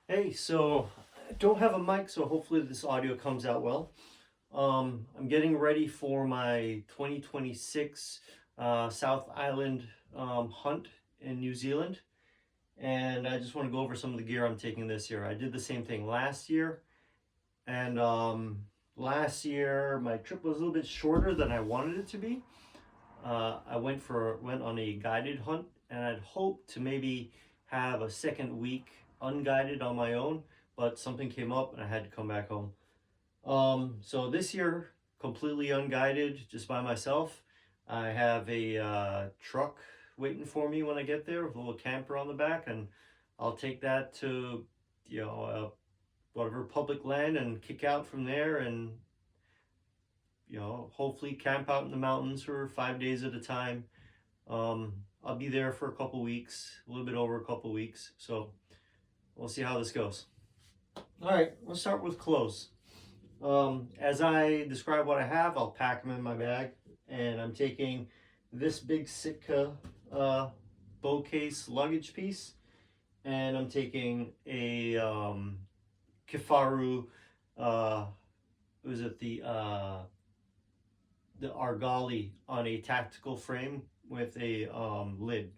Hey, so I don't have a mic, so hopefully this audio comes out well. I'm getting ready for my 2026 South Island hunt in New Zealand, and I just want to go over some of the gear I'm taking this year. I did the same thing last year, and last year my trip was a little bit shorter than I wanted it to be. I went on a guided hunt, and I'd hoped to maybe have a second week unguided on my own, but something came up and I had to come back home. So this year, completely unguided, just by myself. I have a truck waiting for me when I get there with a little camper on the back, and I'll take that to whatever public land and kick out from there, and hopefully camp out in the mountains for 5 days at a time. I'll be there for a couple weeks, a little bit over a couple weeks, so we'll see how this goes. All right, let's start with clothes. As I describe what I have, I'll pack them in my bag, and I'm taking this big Sitka bow case luggage piece, and I'm taking a Kifaru. Was it the Argali on a tactical frame with a lid.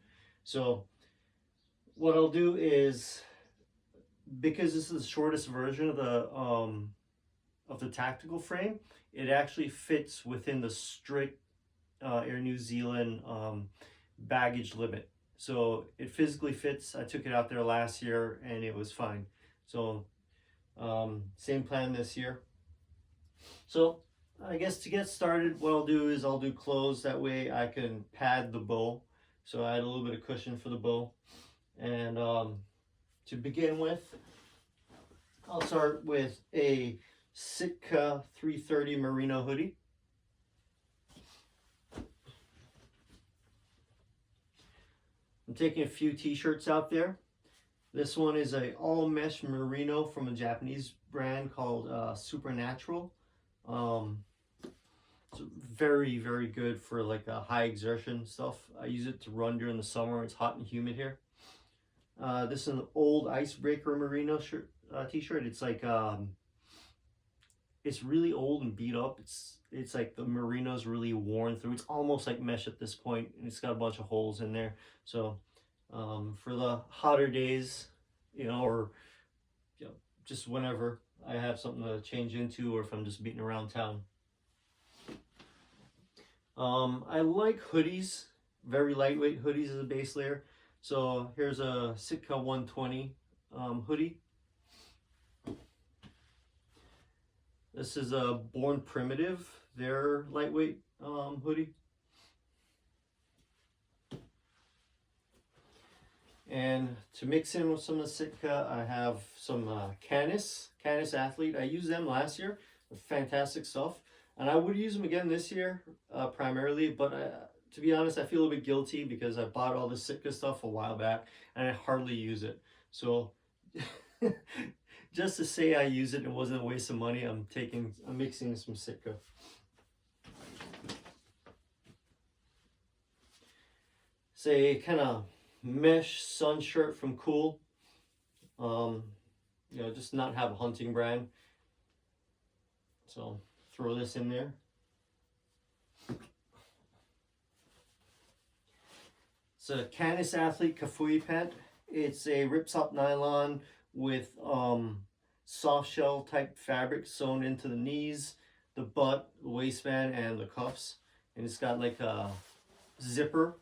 So what I'll do is, because this is the shortest version of the tactical frame, it actually fits within the strict Air New Zealand baggage limit. So it physically fits. I took it out there last year and it was fine. So same plan this year. So I guess to get started, what I'll do is I'll do clothes. That way I can pad the bow. So I add a little bit of cushion for the bow. And to begin with, I'll start with a Sitka 330 merino hoodie. I'm taking a few t-shirts out there. This one is a all mesh merino from a Japanese brand called Supernatural. It's very, very good for like high exertion stuff. I use it to run during the summer. It's hot and humid here. This is an old icebreaker merino t-shirt. It's like it's really old and beat up. It's like the merino's really worn through. It's almost like mesh at this point, and it's got a bunch of holes in there. So for the hotter days, or just whenever I have something to change into, or if I'm just beating around town. I like hoodies, very lightweight hoodies as a base layer. So here's a Sitka 120 hoodie. This is a Born Primitive, their lightweight hoodie. And to mix in with some of the Sitka, I have some Canis Athlete. I used them last year. Fantastic stuff. And I would use them again this year, primarily. But to be honest, I feel a little bit guilty because I bought all the Sitka stuff a while back and I hardly use it. So just to say I use it and it wasn't a waste of money, I'm mixing some Sitka. Say kind of mesh sun shirt from Cool. Just not have a hunting brand. So throw this in there. It's a Canis Athlete Kafui pant. It's a ripstop nylon with soft shell type fabric sewn into the knees, the butt, the waistband, and the cuffs. And it's got like a zipper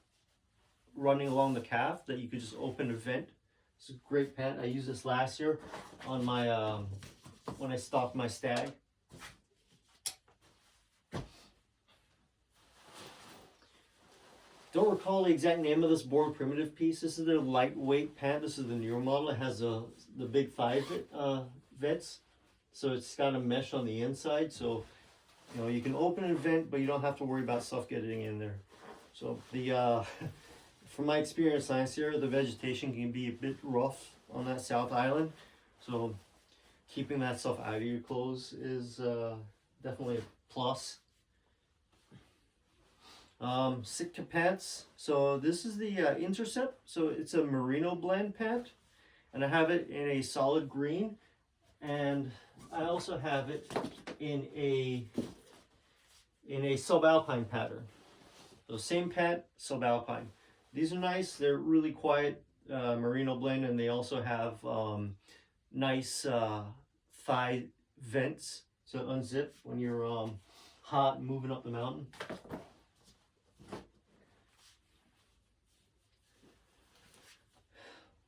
running along the calf that you could just open and vent. It's a great pant. I used this last year on my when I stalked my stag. Don't recall the exact name of this Born Primitive piece. This is their lightweight pant. This is the newer model. It has the big thigh vents. So it's got a mesh on the inside. So you can open and vent, but you don't have to worry about stuff getting in there. So the from my experience last year, the vegetation can be a bit rough on that South Island. So keeping that stuff out of your clothes is definitely a plus. Sitka pants. So this is the Intercept. So it's a merino blend pant, and I have it in a solid green, and I also have it in a subalpine pattern. So same pant, subalpine. These are nice. They're really quiet merino blend, and they also have nice thigh vents to unzip when you're hot and moving up the mountain.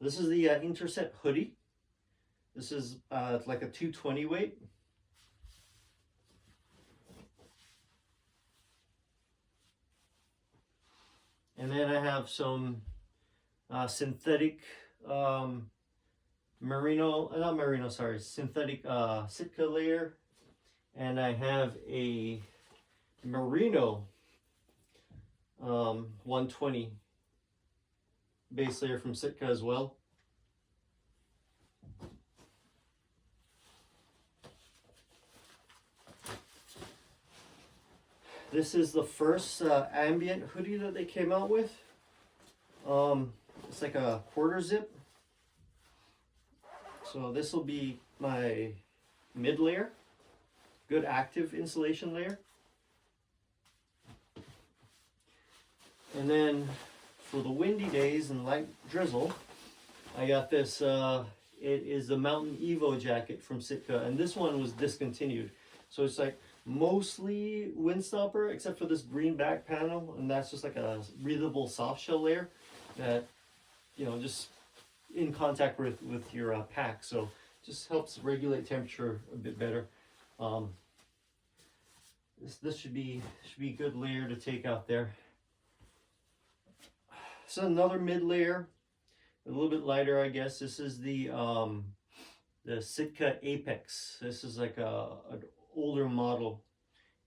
This is the Intercept hoodie. This is like a 220 weight. And then I have some synthetic synthetic Sitka layer. And I have a merino 120 base layer from Sitka as well. This is the first ambient hoodie that they came out with. It's like a quarter zip. So this will be my mid layer. Good active insulation layer. And then for the windy days and light drizzle, I got this, it is the Mountain Evo jacket from Sitka, and this one was discontinued. So it's like mostly windstopper except for this green back panel, and that's just like a breathable soft shell layer that, you know, just in contact with your pack, so just helps regulate temperature a bit better. This should be a good layer to take out there. So another mid layer, a little bit lighter, I guess. This is the Sitka Apex. This is like an older model.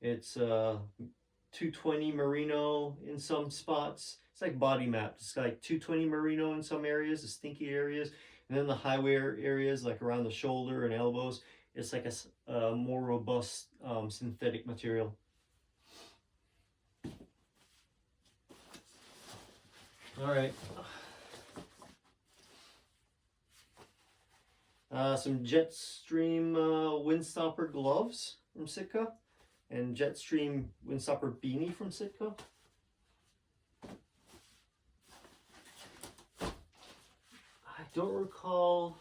It's 220 merino in some spots. It's like body mapped. It's like 220 merino in some areas, the stinky areas, and then the highway areas like around the shoulder and elbows, it's like a more robust synthetic material. All right. Some Jetstream windstopper gloves from Sitka, and Jetstream windstopper beanie from Sitka. I don't recall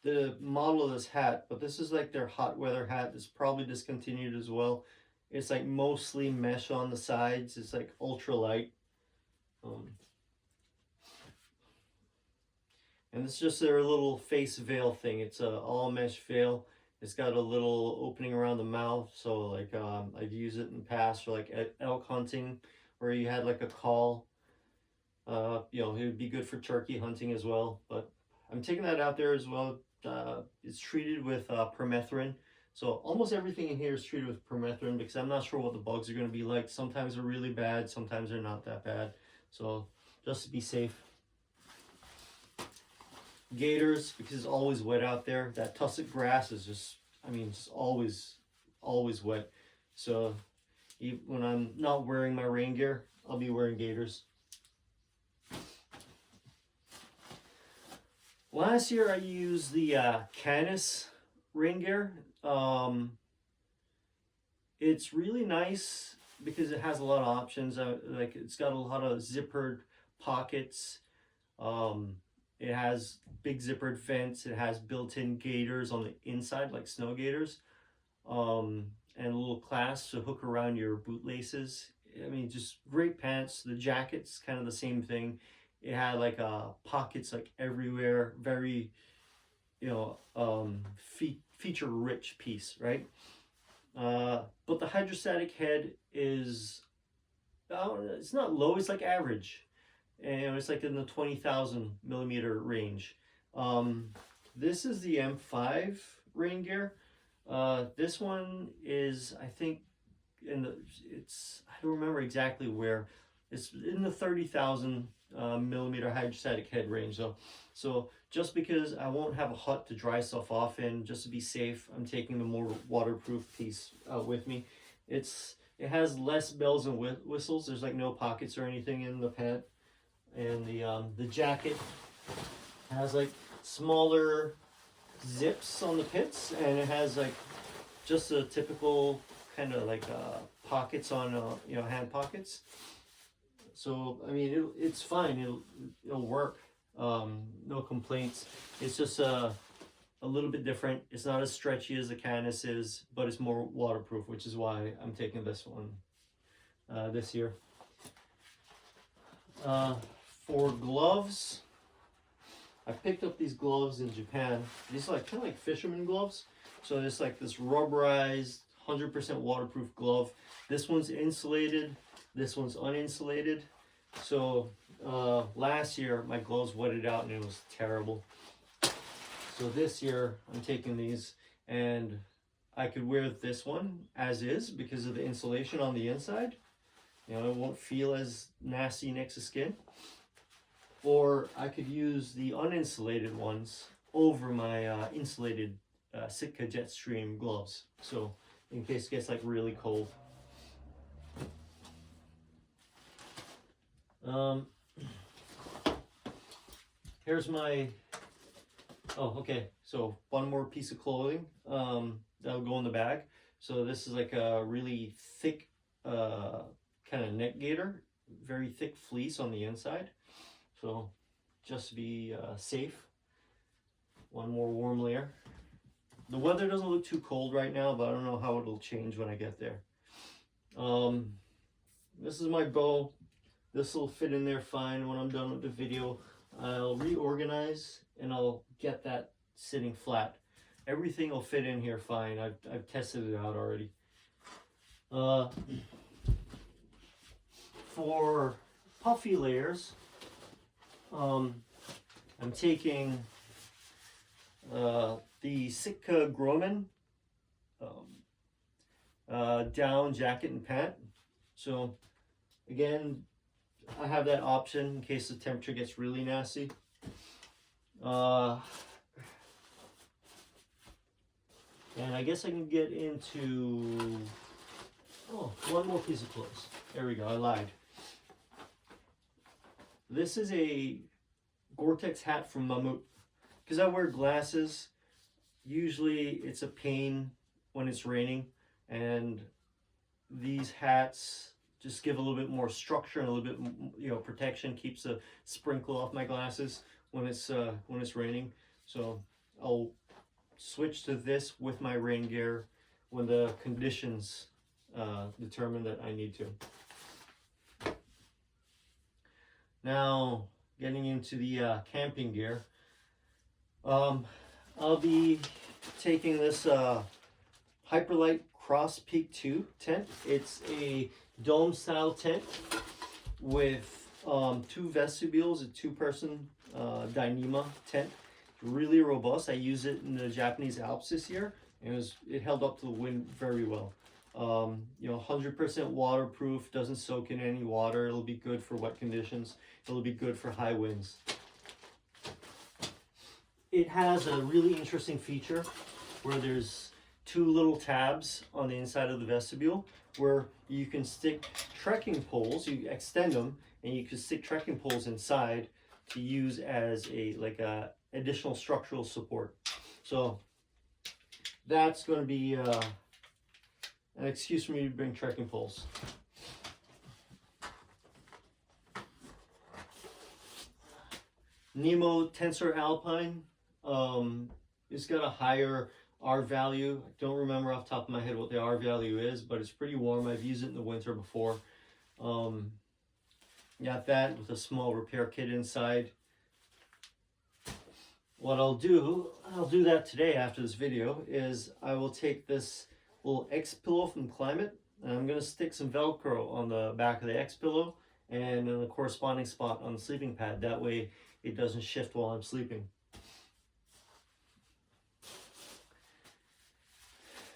the model of this hat, but this is like their hot weather hat. It's probably discontinued as well. It's like mostly mesh on the sides. It's like ultra light. And it's just their little face veil thing. It's a all mesh veil. It's got a little opening around the mouth, so like I've used it in the past for like elk hunting, where you had like a call. You know, it would be good for turkey hunting as well. But I'm taking that out there as well. It's treated with permethrin. So almost everything in here is treated with permethrin, because I'm not sure what the bugs are going to be like. Sometimes they're really bad, sometimes they're not that bad. So just to be safe. Gaiters, because it's always wet out there. That tussock grass is just, I mean, it's always wet. So when I'm not wearing my rain gear, I'll be wearing gaiters. Last year I used the Canis rain gear. It's really nice because it has a lot of options. Like it's got a lot of zippered pockets. It has big zippered vents. It has built-in gaiters on the inside, like snow gaiters, and a little clasp to hook around your boot laces. I mean, just great pants. The jacket's kind of the same thing. It had like pockets like everywhere. Very, you know, feature-rich piece, right? But the hydrostatic head is, it's not low. It's like average. And it's like in the 20,000 millimeter range. This is the M5 rain gear. This one is, I think, I don't remember exactly where. It's in the 30,000 millimeter hydrostatic head range. So just because I won't have a hut to dry stuff off in, just to be safe, I'm taking the more waterproof piece with me. It has less bells and whistles. There's like no pockets or anything in the pant. And the jacket has like smaller zips on the pits, and it has like just a typical kind of like pockets on hand pockets. So I mean it's fine. It'll work. No complaints. It's just a little bit different. It's not as stretchy as the Canis is, but it's more waterproof, which is why I'm taking this one this year. For gloves, I picked up these gloves in Japan. These are like kind of like fisherman gloves. So it's like this rubberized, 100% waterproof glove. This one's insulated. This one's uninsulated. So last year my gloves wetted out and it was terrible. So this year I'm taking these, and I could wear this one as is because of the insulation on the inside. You know, it won't feel as nasty next to skin. Or I could use the uninsulated ones over my insulated Sitka Jetstream gloves. So in case it gets like really cold. Here's my, oh, okay. So one more piece of clothing that'll go in the bag. So this is like a really thick kind of neck gaiter, very thick fleece on the inside. So just to be safe, one more warm layer. The weather doesn't look too cold right now, but I don't know how it'll change when I get there. This is my bow. This will fit in there fine when I'm done with the video. I'll reorganize and I'll get that sitting flat. Everything will fit in here fine. I've tested it out already. For puffy layers, I'm taking the Sitka Grumman down jacket and pant. So again, I have that option in case the temperature gets really nasty. And I guess I can get into, oh, one more piece of clothes. There we go, I lied. This is a Gore-Tex hat from Mammut. Because I wear glasses, usually it's a pain when it's raining, and these hats just give a little bit more structure and a little bit, protection, keeps a sprinkle off my glasses when it's raining. So I'll switch to this with my rain gear when the conditions determine that I need to. Now, getting into the camping gear, I'll be taking this Hyperlight Cross Peak 2 tent. It's a dome style tent with 2 vestibules, a 2-person Dyneema tent. Really robust. I used it in the Japanese Alps this year, and it held up to the wind very well. 100% waterproof, doesn't soak in any water. It'll be good for wet conditions. It'll be good for high winds. It has a really interesting feature where there's 2 little tabs on the inside of the vestibule where you can stick trekking poles. You extend them and you can stick trekking poles inside to use as a additional structural support. So that's going to be an excuse for me to bring trekking poles. Nemo Tensor Alpine. It's got a higher R value. I don't remember off the top of my head what the R value is, but it's pretty warm. I've used it in the winter before. Got that with a small repair kit inside. What I'll do that today after this video, is I will take this little X pillow from Climate, and I'm going to stick some Velcro on the back of the X pillow and in the corresponding spot on the sleeping pad. That way it doesn't shift while I'm sleeping.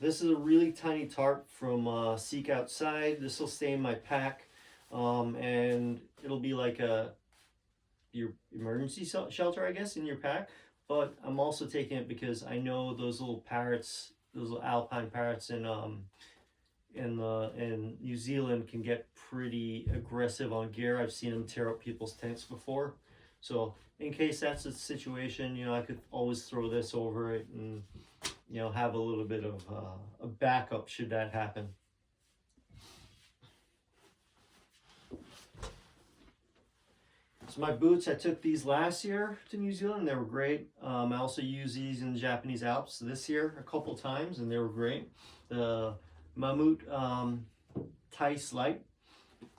This is a really tiny tarp from Seek Outside. This will stay in my pack, and it'll be like your emergency shelter, I guess, in your pack. But I'm also taking it because I know those little parrots, those little alpine parrots in New Zealand can get pretty aggressive on gear. I've seen them tear up people's tents before. So in case that's the situation, you know, I could always throw this over it and, you know, have a little bit of a backup should that happen. So my boots, I took these last year to New Zealand. They were great. I also used these in the Japanese Alps this year a couple times, and they were great. The Mammut Tice Light.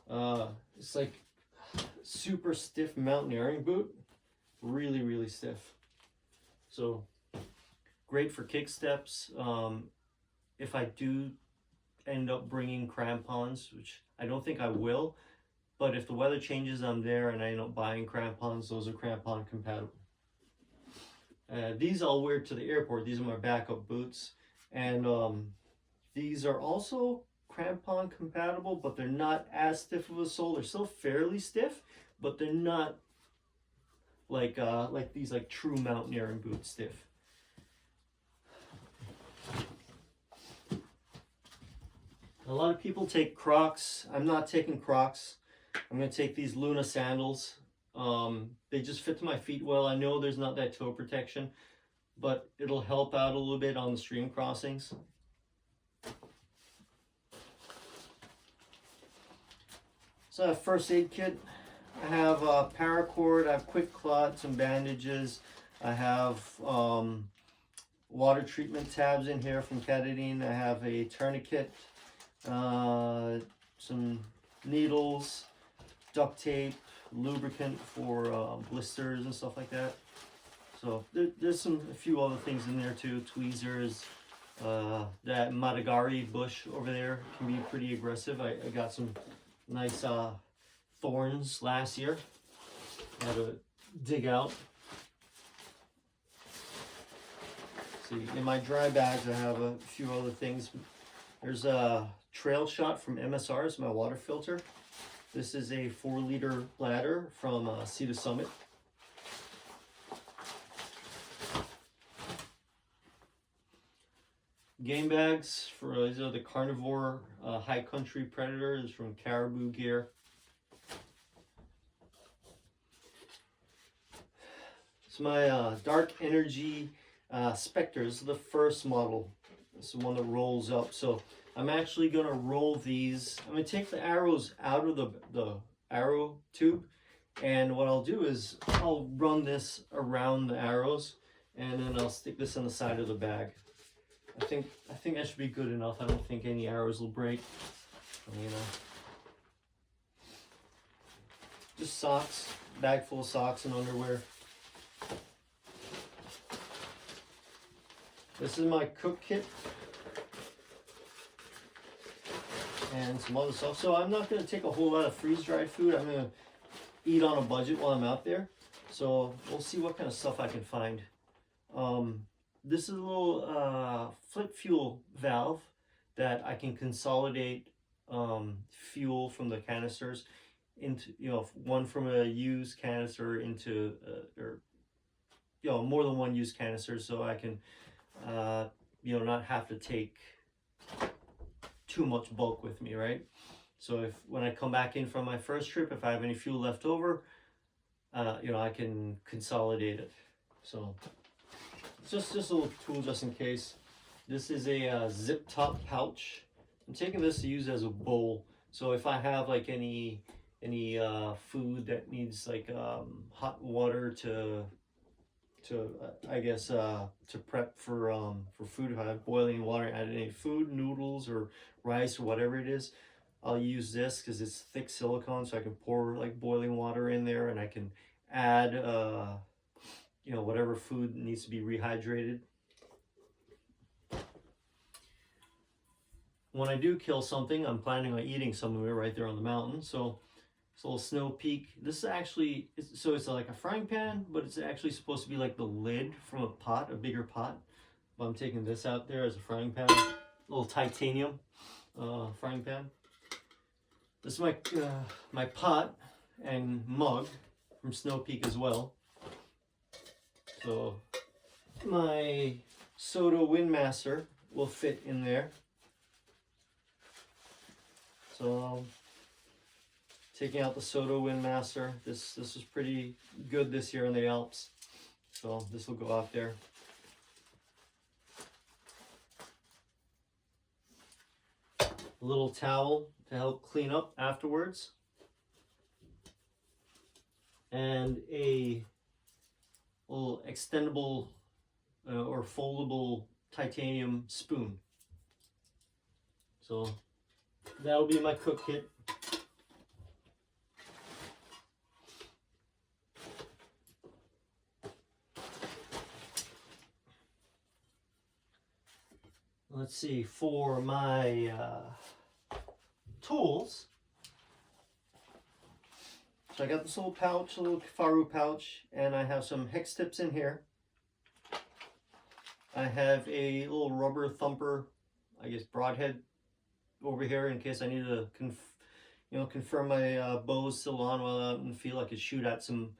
It's like super stiff mountaineering boot. Really, really stiff. So great for kick steps. If I do end up bringing crampons, which I don't think I will, but if the weather changes, I'm there and I end up buying crampons, those are crampon compatible. These I'll wear to the airport. These are my backup boots. And these are also crampon compatible, but they're not as stiff of a sole. They're still fairly stiff, but they're not like these like true mountaineering boots stiff. A lot of people take Crocs. I'm not taking Crocs. I'm going to take these Luna sandals. They just fit to my feet well. I know there's not that toe protection, but it'll help out a little bit on the stream crossings. So I have first aid kit. I have paracord, I have quick clot, some bandages. I have water treatment tabs in here from Katadyn. I have a tourniquet, some needles, duct tape, lubricant for blisters and stuff like that. So there's a few other things in there too. Tweezers, that Matagari bush over there can be pretty aggressive. I got some nice thorns last year. I had to dig out. See, in my dry bags I have a few other things. There's a Trail Shot from MSR, it's my water filter. This is a 4-liter bladder from Sea to Summit. Game bags for these are the Carnivore High Country Predators from Caribou Gear. It's my Dark Energy Spectre. This is the first model. This is the one that rolls up. So I'm actually going to roll these. I'm going to take the arrows out of the arrow tube. And what I'll do is I'll run this around the arrows. And then I'll stick this on the side of the bag. I think that should be good enough. I don't think any arrows will break. You know. Just socks. Bag full of socks and underwear. This is my cook kit. And some other stuff. So I'm not going to take a whole lot of freeze-dried food. I'm going to eat on a budget while I'm out there. So we'll see what kind of stuff I can find. This is a little flip fuel valve that I can consolidate fuel from the canisters into, you know, one from a used canister into, or, you know, more than one used canister, so I can, you know, not have to take too much bulk with me, right? So if when I come back in from my first trip, if I have any fuel left over, you know, I can consolidate it. So it's just a little tool just in case. This is a zip top pouch. I'm taking this to use as a bowl. So if I have like any food that needs like hot water to I guess to prep for food, if I have boiling water, add any food, noodles or rice or whatever it is, I'll use this because it's thick silicone, so I can pour like boiling water in there and I can add you know, whatever food needs to be rehydrated. When I do kill something, I'm planning on eating some of it right there on the mountain. So it's a little snow peak. This is actually, so it's like a frying pan, but it's actually supposed to be like the lid from a pot, a bigger pot. But I'm taking this out there as a frying pan, a little titanium frying pan. This is my my pot and mug from Snow Peak as well. So my Soda Windmaster will fit in there. So I'll taking out the Soto Windmaster. This was pretty good this year in the Alps, so this will go out there. A little towel to help clean up afterwards, and a little extendable or foldable titanium spoon. So that'll be my cook kit. Let's see, for my tools, so I got this little pouch, a little Faru pouch, and I have some hex tips in here. I have a little rubber thumper, I guess broadhead over here in case I need to confirm my bow's still on while out and feel I could shoot at some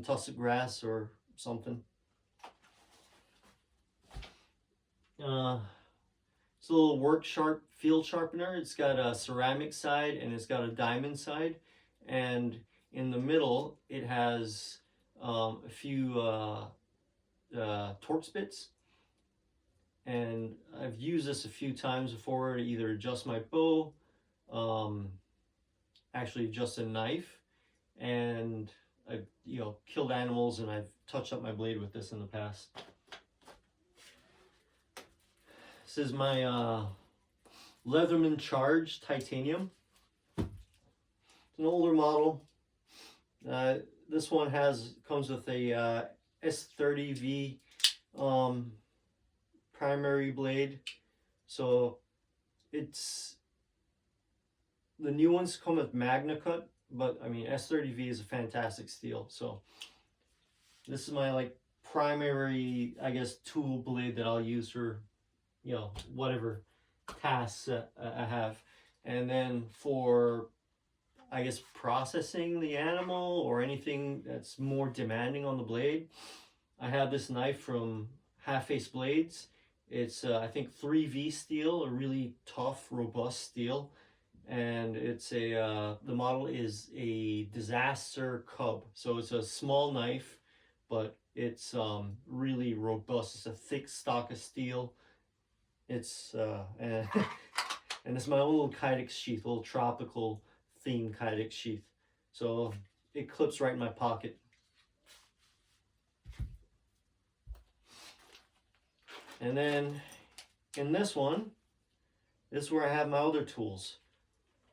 tussock grass or something. It's a little work sharp field sharpener. It's got a ceramic side and it's got a diamond side, and in the middle it has a few Torx bits, and I've used this a few times before to either adjust my bow, actually adjust a knife, and I've killed animals, and I've touched up my blade with this in the past. This is my Leatherman Charge Titanium. It's an older model. This one comes with a S30V primary blade. So the new ones come with Magna Cut, but I mean S30V is a fantastic steel. So this is my primary, I guess, tool blade that I'll use for whatever tasks I have. And then for, I guess, processing the animal or anything that's more demanding on the blade, I have this knife from Half Face Blades. It's I think 3V steel, a really tough, robust steel, and it's the model is a Disaster Cub. So it's a small knife, but it's really robust. It's a thick stock of steel. It's and it's my own little Kydex sheath, a little tropical themed Kydex sheath. So it clips right in my pocket. And then in this one, this is where I have my other tools.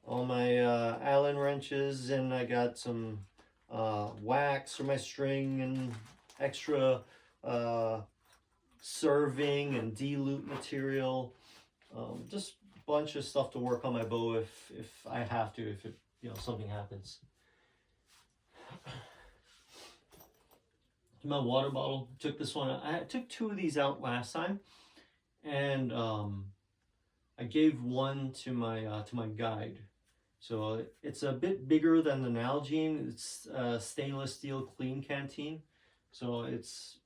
All my Allen wrenches, and I got some wax for my string and extra serving and D-loop material, just a bunch of stuff to work on my bow if I have to, if something happens. My water bottle, took this one. I took 2 of these out last time, and I gave one to my guide. So it's a bit bigger than the Nalgene. It's stainless steel clean canteen, so it's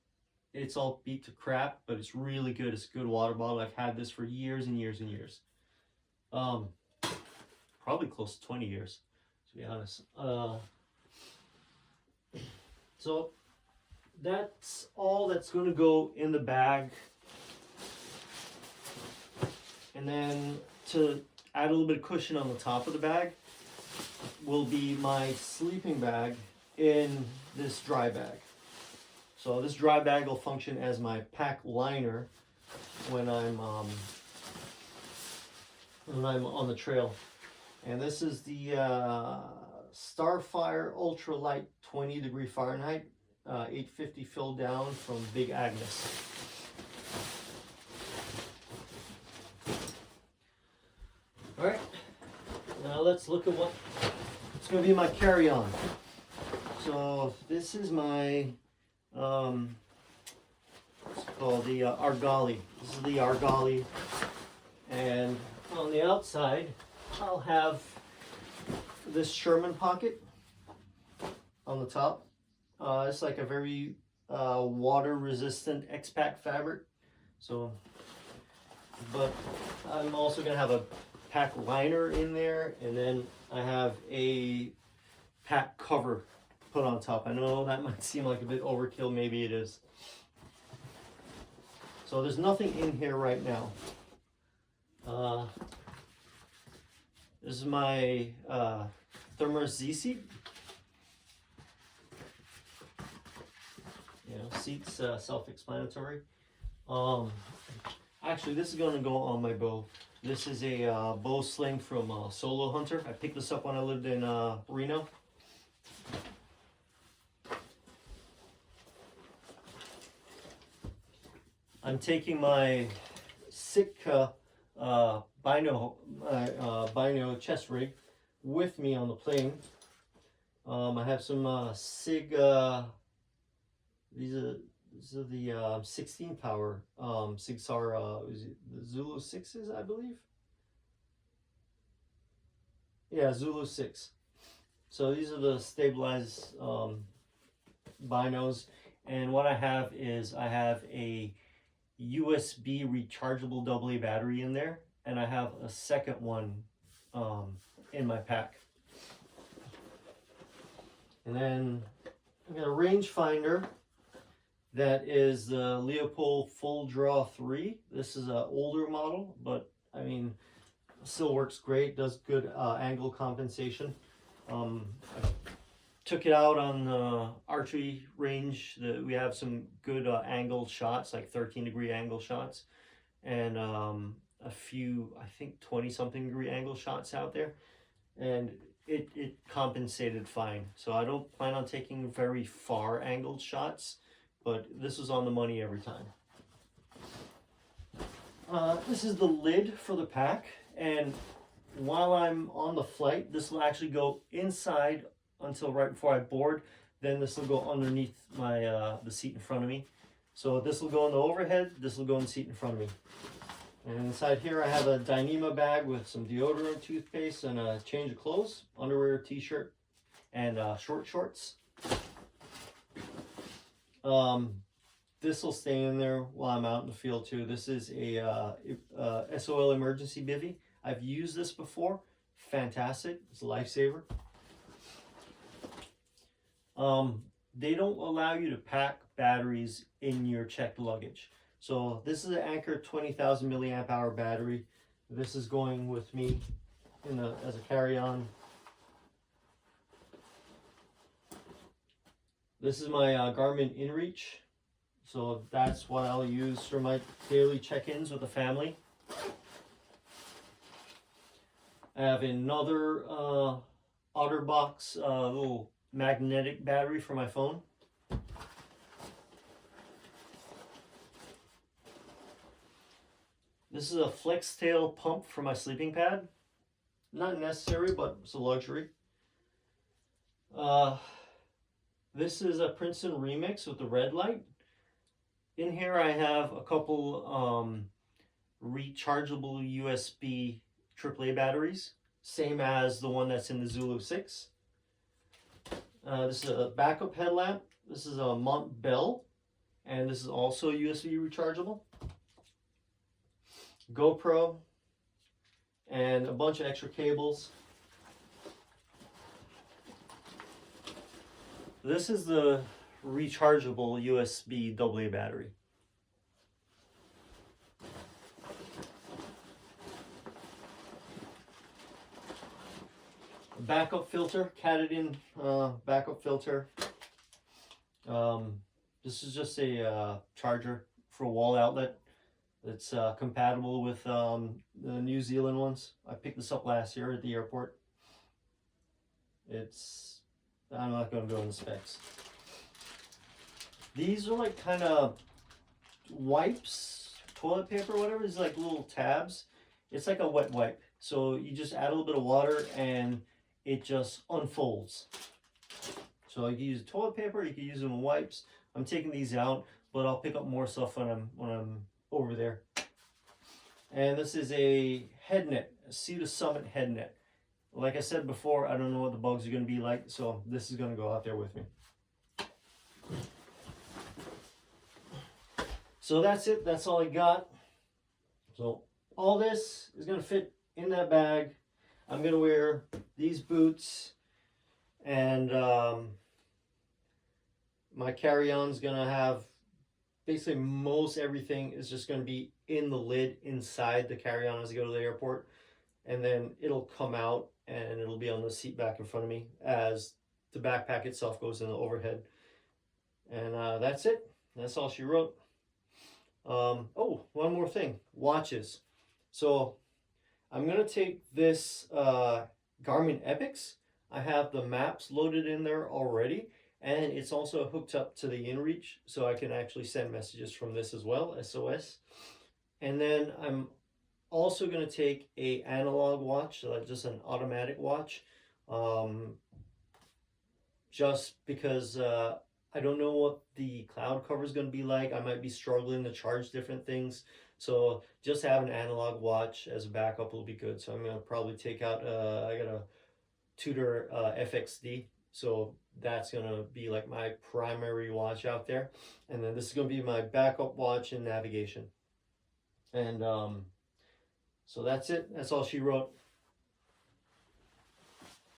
all beat to crap, but it's really good. It's a good water bottle. I've had this for years and years and years. Probably close to 20 years, to be honest. So that's all that's going to go in the bag. And then to add a little bit of cushion on the top of the bag will be my sleeping bag in this dry bag. So this dry bag will function as my pack liner when I'm on the trail. And this is the Starfire Ultralight 20 degree Fahrenheit, 850 fill down from Big Agnes. All right, now let's look at what's going to be my carry-on. So this is my it's called the Argali. This is the Argali, and on the outside I'll have this Sherman pocket on the top. It's like a very water resistant X-Pack fabric. So, but I'm also going to have a pack liner in there, and then I have a pack cover put on top. I know that might seem like a bit overkill, maybe it is. So there's nothing in here right now. This is my Thermos Z seat. You know, seats self-explanatory. Actually, this is going to go on my bow. This is a bow sling from Solo Hunter. I picked this up when I lived in Reno. I'm taking my Sitka bino chest rig with me on the plane. I have some Sig. These are the 16 power Sigsar the Zulu 6s, I believe. Yeah, Zulu 6. So these are the stabilized binos, and what I have is I have a USB rechargeable AA battery in there, and I have a second one in my pack. And then I got a rangefinder that is the Leopold Full Draw 3. This is an older model, but I mean, still works great, does good angle compensation. I took it out on the archery range. We have some good angled shots, like 13-degree angle shots, and a few, I think 20-something degree angle shots out there, and it compensated fine. So I don't plan on taking very far angled shots, but this was on the money every time. This is the lid for the pack, and while I'm on the flight, this will actually go inside until right before I board. Then this will go underneath my the seat in front of me. So this will go in the overhead, this will go in the seat in front of me. And inside here I have a Dyneema bag with some deodorant, toothpaste, and a change of clothes, underwear, t-shirt, and short shorts. This will stay in there while I'm out in the field too. This is a SOL emergency bivvy. I've used this before. Fantastic. It's a lifesaver. They don't allow you to pack batteries in your checked luggage. So this is an Anker 20,000 milliamp hour battery. This is going with me as a carry-on. This is my Garmin InReach. So that's what I'll use for my daily check-ins with the family. I have another OtterBox little magnetic battery for my phone. This is a flex tail pump for my sleeping pad. Not necessary, but it's a luxury. This is a Princeton Remix with the red light. In here I have a couple rechargeable USB AAA batteries, same as the one that's in the Zulu 6. This is a backup headlamp. This is a Mont Bell, and this is also USB rechargeable. GoPro, and a bunch of extra cables. This is the rechargeable USB AA battery. Backup filter, Katadyn backup filter. This is just a charger for a wall outlet. It's compatible with the New Zealand ones. I picked this up last year at the airport. I'm not going to go into specs. These are like kind of wipes, toilet paper, whatever. It's like little tabs. It's like a wet wipe. So you just add a little bit of water and it just unfolds. So you can use toilet paper, you can use them in wipes. I'm taking these out, but I'll pick up more stuff when I'm over there. And this is a head net, a Sea to Summit head net. Like I said before, I don't know what the bugs are going to be like, so this is going to go out there with me. So that's it. That's all I got. So all this is going to fit in that bag. I'm going to wear these boots And my carry-on's gonna have basically most everything is just gonna be in the lid inside the carry-on as I go to the airport, and then it'll come out and it'll be on the seat back in front of me as the backpack itself goes in the overhead. And that's it. That's all she wrote. Oh, one more thing. Watches. So I'm going to take this Garmin Epix. I have the maps loaded in there already. And it's also hooked up to the InReach. So I can actually send messages from this as well, SOS. And then I'm also going to take a analog watch, just an automatic watch. Just because I don't know what the cloud cover is going to be like. I might be struggling to charge different things. So just have an analog watch as a backup will be good. So I'm going to probably take out, I got a Tudor FXD. So that's going to be like my primary watch out there. And then this is going to be my backup watch in navigation. And so that's it. That's all she wrote.